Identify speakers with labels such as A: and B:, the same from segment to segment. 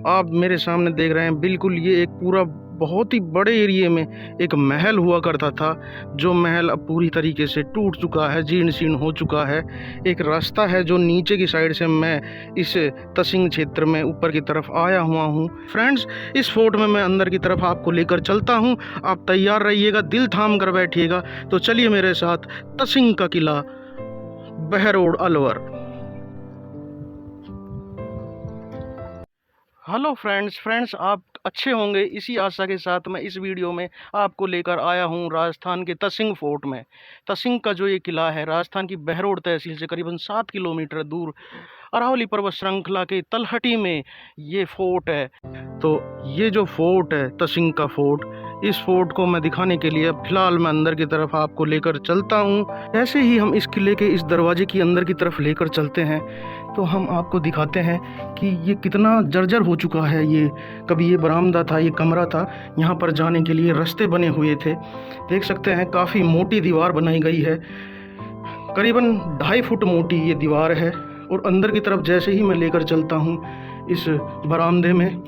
A: आप मेरे सामने देख रहे हैं, बिल्कुल ये एक पूरा बहुत ही बड़े एरिए में एक महल हुआ करता था, जो महल अब पूरी तरीके से टूट चुका है, जीर्ण शीर्ण हो चुका है। एक रास्ता है जो नीचे की साइड से मैं इस तसिंग क्षेत्र में ऊपर की तरफ आया हुआ हूँ। फ्रेंड्स, इस फोर्ट में मैं अंदर की तरफ आपको लेकर चलता हूँ। आप तैयार रहिएगा, दिल थाम कर बैठिएगा। तो चलिए मेरे साथ तसिंग का किला, बहरोड अलवर। हेलो फ्रेंड्स, आप अच्छे होंगे, इसी आशा के साथ मैं इस वीडियो में आपको लेकर आया हूं राजस्थान के तसिंग फोर्ट में। तसिंग का जो ये किला है, राजस्थान की बहरोड तहसील से करीबन 7 किलोमीटर दूर अरावली पर्वत श्रृंखला के तलहटी में ये फोर्ट है। तो ये जो फोर्ट है, तसिंग का फोर्ट, इस फोर्ट को मैं दिखाने के लिए फिलहाल मैं अंदर की तरफ आपको लेकर चलता हूँ। ऐसे ही हम इस किले के इस दरवाजे की अंदर की तरफ लेकर चलते हैं तो हम आपको दिखाते हैं कि ये कितना जर्जर हो चुका है। ये कभी ये बरामदा था, ये कमरा था, यहाँ पर जाने के लिए रास्ते बने हुए थे। देख सकते हैं काफ़ी मोटी दीवार बनाई गई है, करीबन 2.5 फुट मोटी ये दीवार है। और अंदर की तरफ जैसे ही मैं लेकर चलता हूँ इस बरामदे में,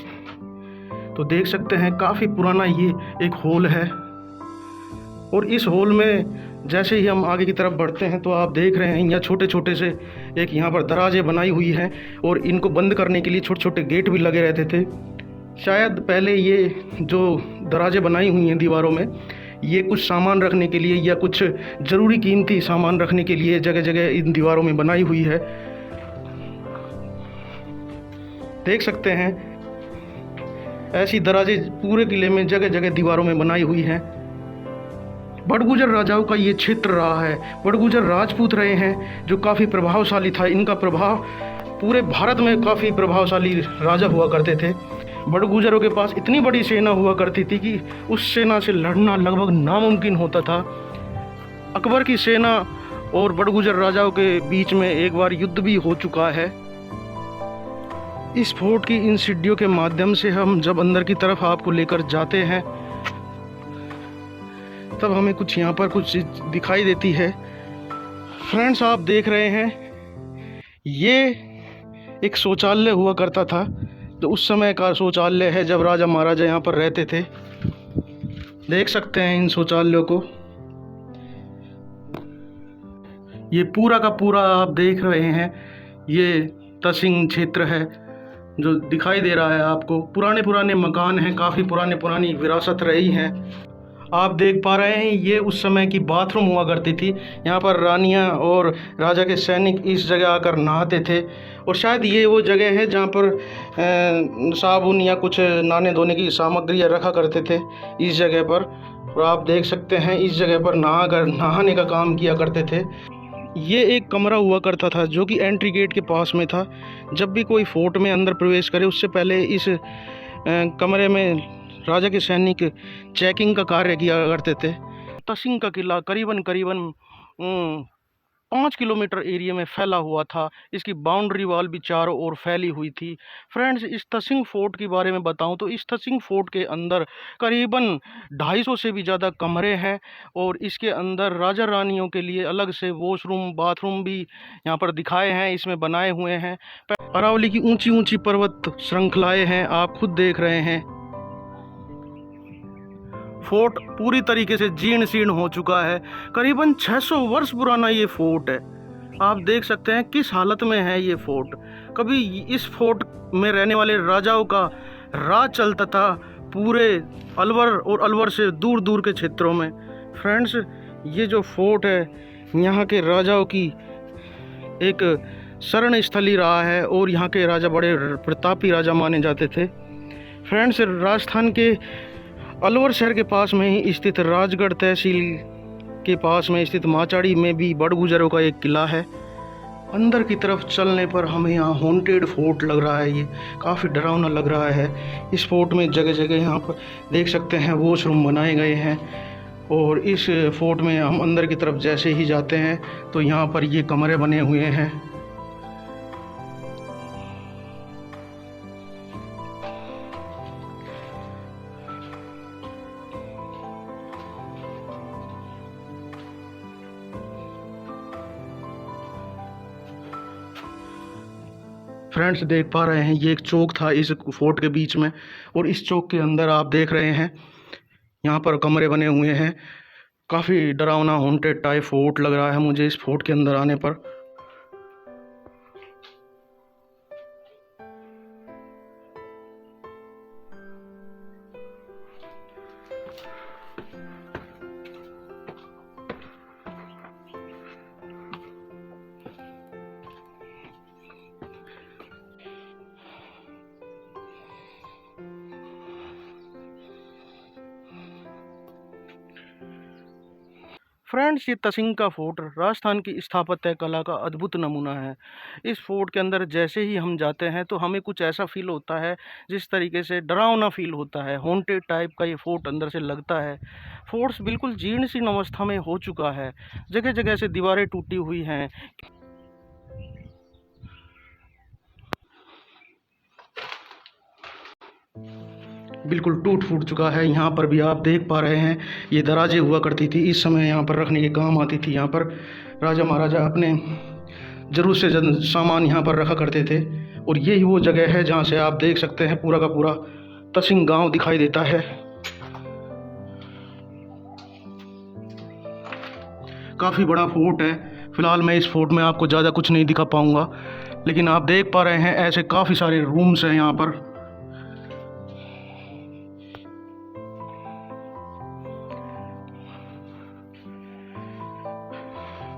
A: तो देख सकते हैं काफ़ी पुराना ये एक हॉल है। और इस हॉल में जैसे ही हम आगे की तरफ बढ़ते हैं तो आप देख रहे हैं यहाँ छोटे छोटे से एक यहाँ पर दराजें बनाई हुई हैं, और इनको बंद करने के लिए छोटे छोटे गेट भी लगे रहते थे। शायद पहले ये जो दराजें बनाई हुई हैं दीवारों में, ये कुछ सामान रखने के लिए या कुछ ज़रूरी कीमती सामान रखने के लिए जगह जगह इन दीवारों में बनाई हुई है। देख सकते हैं ऐसी दराजें पूरे किले में जगह जगह दीवारों में बनाई हुई हैं। बड़गुजर राजाओं का ये क्षेत्र रहा है। बड़गुजर राजपूत रहे हैं जो काफ़ी प्रभावशाली था। इनका प्रभाव पूरे भारत में काफ़ी प्रभावशाली राजा हुआ करते थे। बड़गुजरों के पास इतनी बड़ी सेना हुआ करती थी कि उस सेना से लड़ना लगभग नामुमकिन होता था। अकबर की सेना और बड़गुजर राजाओं के बीच में एक बार युद्ध भी हो चुका है। इस फोर्ट की इन सीढ़ियों के माध्यम से हम जब अंदर की तरफ आपको लेकर जाते हैं तब हमें कुछ यहाँ पर कुछ चीज़ दिखाई देती है। फ्रेंड्स, आप देख रहे हैं ये एक शौचालय हुआ करता था, जो उस समय का शौचालय है जब राजा महाराजा यहाँ पर रहते थे। देख सकते हैं इन शौचालयों को, ये पूरा का पूरा आप देख रहे हैं, ये तसिंग क्षेत्र है जो दिखाई दे रहा है आपको। पुराने पुराने मकान हैं, काफ़ी पुरानी विरासत रही हैं। आप देख पा रहे हैं ये उस समय की बाथरूम हुआ करती थी। यहाँ पर रानियाँ और राजा के सैनिक इस जगह आकर नहाते थे। और शायद ये वो जगह है जहाँ पर साबुन या कुछ नहाने धोने की सामग्रियाँ रखा करते थे इस जगह पर। और आप देख सकते हैं इस जगह पर नहाने का काम किया करते थे। ये एक कमरा हुआ करता था जो कि एंट्री गेट के पास में था। जब भी कोई फोर्ट में अंदर प्रवेश करे उससे पहले इस कमरे में राजा के सैनिक चेकिंग का कार्य किया करते थे। तसिंग का किला करीबन करीबन 5 किलोमीटर एरिया में फैला हुआ था। इसकी बाउंड्री वॉल भी चारों ओर फैली हुई थी। फ्रेंड्स, इस तसिंग फोर्ट के बारे में बताऊं तो इस तसिंग फोर्ट के अंदर करीबन 250 से भी ज़्यादा कमरे हैं। और इसके अंदर राजा रानियों के लिए अलग से वॉशरूम बाथरूम भी यहाँ पर दिखाए हैं, इसमें बनाए हुए हैं। अरावली की ऊंची ऊंची पर्वत श्रृंखलाएं हैं, आप खुद देख रहे हैं। फोर्ट पूरी तरीके से जीर्ण शीर्ण हो चुका है। करीबन 600 वर्ष पुराना ये फोर्ट है। आप देख सकते हैं किस हालत में है ये फोर्ट। कभी इस फोर्ट में रहने वाले राजाओं का राज चलता था पूरे अलवर और अलवर से दूर दूर के क्षेत्रों में। फ्रेंड्स, ये जो फोर्ट है यहाँ के राजाओं की एक शरण स्थली रहा है, और यहाँ के राजा बड़े प्रतापी राजा माने जाते थे। फ्रेंड्स, राजस्थान के अलवर शहर के पास में ही स्थित राजगढ़ तहसील के पास में स्थित माचाड़ी में भी बड़गुजरों का एक किला है। अंदर की तरफ चलने पर हमें यहाँ हॉन्टेड फोर्ट लग रहा है। ये काफ़ी डरावना लग रहा है। इस फोर्ट में जगह जगह यहाँ पर देख सकते हैं वॉशरूम बनाए गए हैं। और इस फोर्ट में हम अंदर की तरफ जैसे ही जाते हैं तो यहाँ पर ये कमरे बने हुए हैं। फ्रेंड्स देख पा रहे हैं ये एक चौक था इस फोर्ट के बीच में, और इस चौक के अंदर आप देख रहे हैं यहाँ पर कमरे बने हुए हैं। काफ़ी डरावना हॉन्टेड टाइप फोर्ट लग रहा है मुझे इस फोर्ट के अंदर आने पर। फ्रेंड्स ये तसिंग का फोर्ट राजस्थान की स्थापत्य कला का अद्भुत नमूना है। इस फोर्ट के अंदर जैसे ही हम जाते हैं तो हमें कुछ ऐसा फील होता है जिस तरीके से डरावना फील होता है, हॉन्टेड टाइप का ये फोर्ट अंदर से लगता है। फोर्ट्स बिल्कुल जीर्ण सी अवस्था में हो चुका है, जगह जगह से दीवारें टूटी हुई हैं। बिल्कुल टूट फूट चुका है। यहाँ पर भी आप देख पा रहे हैं ये दराजें हुआ करती थी, इस समय यहाँ पर रखने के काम आती थी। यहाँ पर राजा महाराजा अपने ज़रूरत से ज़्यादा सामान यहाँ पर रखा करते थे, और यही वो जगह है जहाँ से आप देख सकते हैं पूरा का पूरा तसिंग गांव दिखाई देता है। काफ़ी बड़ा फोर्ट है। फिलहाल मैं इस फोर्ट में आपको ज़्यादा कुछ नहीं दिखा पाऊँगा, लेकिन आप देख पा रहे हैं ऐसे काफ़ी सारे रूम्स हैं यहाँ पर।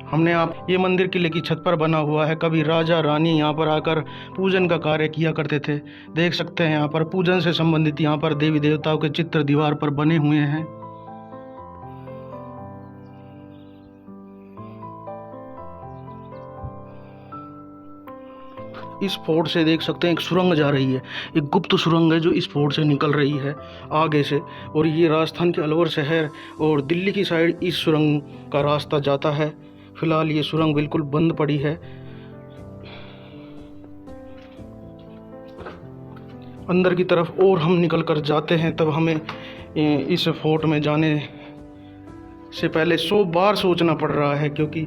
A: हमने आप ये मंदिर किले की छत पर बना हुआ है। कभी राजा रानी यहाँ पर आकर पूजन का कार्य किया करते थे। देख सकते हैं यहाँ पर पूजन से संबंधित यहाँ पर देवी देवताओं के चित्र दीवार पर बने हुए हैं। इस फोर्ट से देख सकते हैं एक सुरंग जा रही है, एक गुप्त सुरंग है जो इस फोर्ट से निकल रही है आगे से, और ये राजस्थान के अलवर शहर और दिल्ली की साइड इस सुरंग का रास्ता जाता है। फिलहाल ये सुरंग बिल्कुल बंद पड़ी है। अंदर की तरफ और हम निकल कर जाते हैं तब हमें इस फोर्ट में जाने से पहले 100 बार सोचना पड़ रहा है, क्योंकि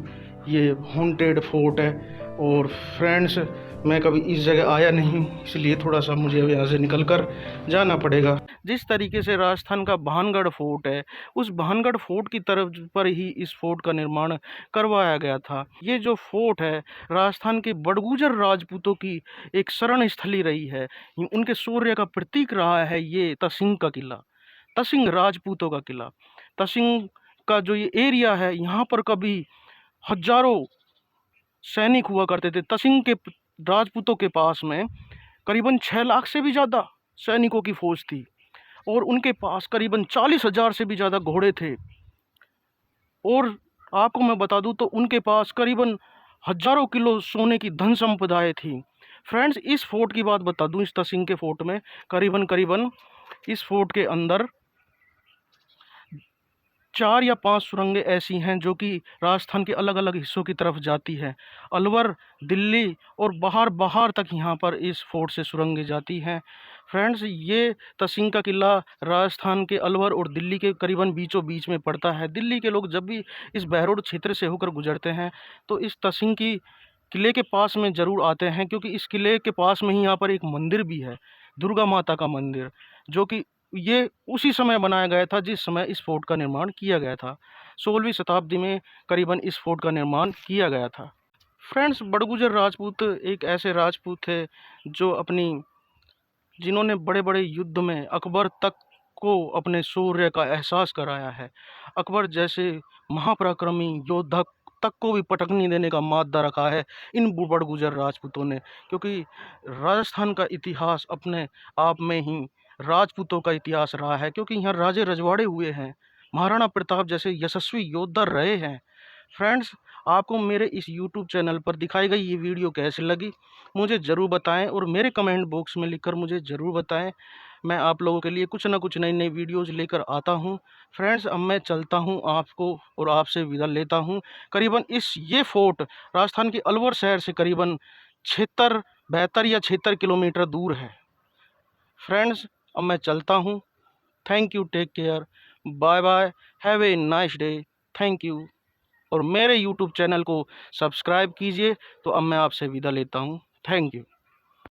A: ये हॉन्टेड फोर्ट है। और फ्रेंड्स मैं कभी इस जगह आया नहीं, इसलिए थोड़ा सा मुझे अब यहाँ से निकल कर जाना पड़ेगा। जिस तरीके से राजस्थान का भानगढ़ फोर्ट है, उस भानगढ़ फोर्ट की तरफ पर ही इस फोर्ट का निर्माण करवाया गया था। ये जो फोर्ट है राजस्थान के बड़गुजर राजपूतों की एक शरण स्थली रही है। उनके शौर्य का प्रतीक रहा है ये तसिंग का किला, तसिंग राजपूतों का किला। तसिंग का जो ये एरिया है, यहाँ पर कभी हजारों सैनिक हुआ करते थे। तसिंग के राजपूतों के पास में करीबन 6 लाख से भी ज़्यादा सैनिकों की फौज थी, और उनके पास करीबन 40,000 से भी ज़्यादा घोड़े थे। और आपको मैं बता दूं तो उनके पास करीबन हजारों किलो सोने की धन संपदाएं थी। फ्रेंड्स इस फोर्ट की बात बता दूं, इस तसिंग के फोर्ट में करीबन इस फोर्ट के अंदर 4 या 5 सुरंगें ऐसी हैं जो कि राजस्थान के अलग अलग हिस्सों की तरफ जाती है। अलवर, दिल्ली और बाहर तक यहाँ पर इस फोर्ट से सुरंगें जाती हैं। फ्रेंड्स ये तसिंग का किला राजस्थान के अलवर और दिल्ली के करीबन बीचों बीच में पड़ता है। दिल्ली के लोग जब भी इस बहरोड क्षेत्र से होकर गुजरते हैं तो इस तसिंग की किले के पास में ज़रूर आते हैं, क्योंकि इस किले के पास में ही यहाँ पर एक मंदिर भी है, दुर्गा माता का मंदिर, जो कि ये उसी समय बनाया गया था जिस समय इस फोर्ट का निर्माण किया गया था। 16वीं शताब्दी में करीबन इस फोर्ट का निर्माण किया गया था। फ्रेंड्स बड़गुजर राजपूत एक ऐसे राजपूत थे जिन्होंने बड़े बड़े युद्ध में अकबर तक को अपने शौर्य का एहसास कराया है। अकबर जैसे महापराक्रमी योद्धा तक को भी पटकनी देने का मादा रखा है इन बड़गुजर राजपूतों ने, क्योंकि राजस्थान का इतिहास अपने आप में ही राजपूतों का इतिहास रहा है, क्योंकि यहाँ राजे रजवाड़े हुए हैं, महाराणा प्रताप जैसे यशस्वी योद्धा रहे हैं। फ्रेंड्स आपको मेरे इस YouTube चैनल पर दिखाई गई ये वीडियो कैसी लगी मुझे ज़रूर बताएं, और मेरे कमेंट बॉक्स में लिखकर मुझे ज़रूर बताएं। मैं आप लोगों के लिए कुछ ना कुछ नई नई वीडियोज़ लेकर आता हूं। फ्रेंड्स अब मैं चलता हूं, आपको और आपसे विदा लेता हूं। करीबन ये फोर्ट राजस्थान के अलवर शहर से करीबन 72 या 76 किलोमीटर दूर है। फ्रेंड्स अब मैं चलता हूँ। Thank you, take care, bye bye, have a nice day, thank you. और मेरे YouTube चैनल को सब्सक्राइब कीजिए। तो अब मैं आपसे विदा लेता हूँ। Thank you.